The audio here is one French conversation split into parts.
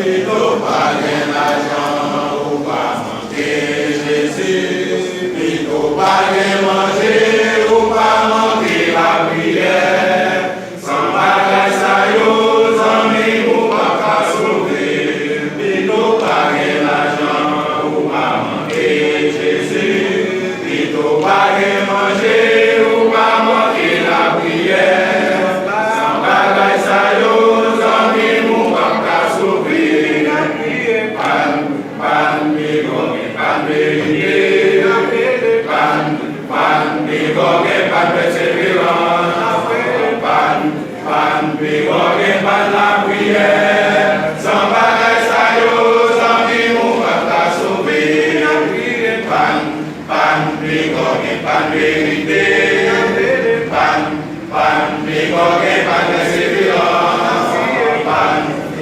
Pito pa gen l'argent ou pa manquer Jésus. Pito pa gen manger ou pa manquer la prière. Sans bagay sa yo, zami ou pa ka sauver. Pito pa gen l'argent ou pa manquer Jésus. Pito pa gen manger ou pa manquer la prière. Sans bagay sa yo, zami ou pa ka sauver. Pan bigoge, pan vérité, pan bigoge, pan persévérance, pan bigoge, pan la prière, sans bagay sa yo, sans mou pa ka sauver. Pan bigoge, pan vérité, pan bigoge, pan persévérance,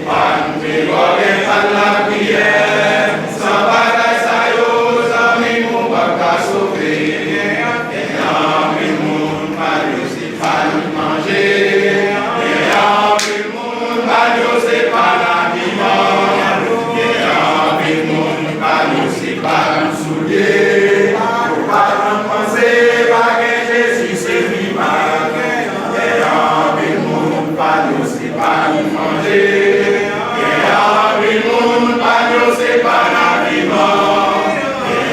pan bigoge, pan la prière, sans bagay sa yo, sans mou pa ka sauver. Y'a pile moun pa yo se pa nou manger, y'a pile moun pa yo se pa l'habillement, y'a pile moun pa yo se pa nou soulier, pa nou penser bagay Jésus se vivant, y'a pile moun pa yo se pa nou manger, y'a pile moun pa yo se pa l'habillement,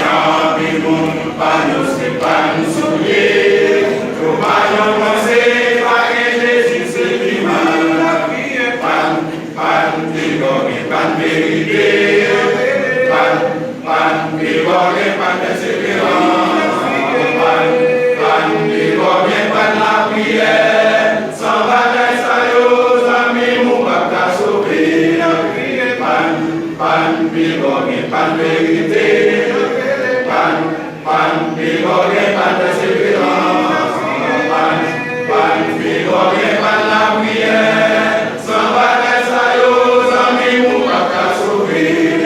y'a pile moun pa yo se pa nou soulier, pa nou penser bagay Jésus se vivant. Pan bigoge, pan vérité, pan bigoge, pan persévérance, pan bigoge, pan la prière, sans bagay sa yo, zami mou pa ka sauver. Pan bigoge, pan vérité, pan bigoge, pan persévérance, pan bigoge, pan la prière, sans bagay sa yo, zami mou pa ka sauver.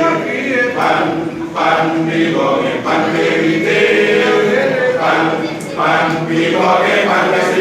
Pan bigoge, pan vérité, pan bigoge, pan persévérance.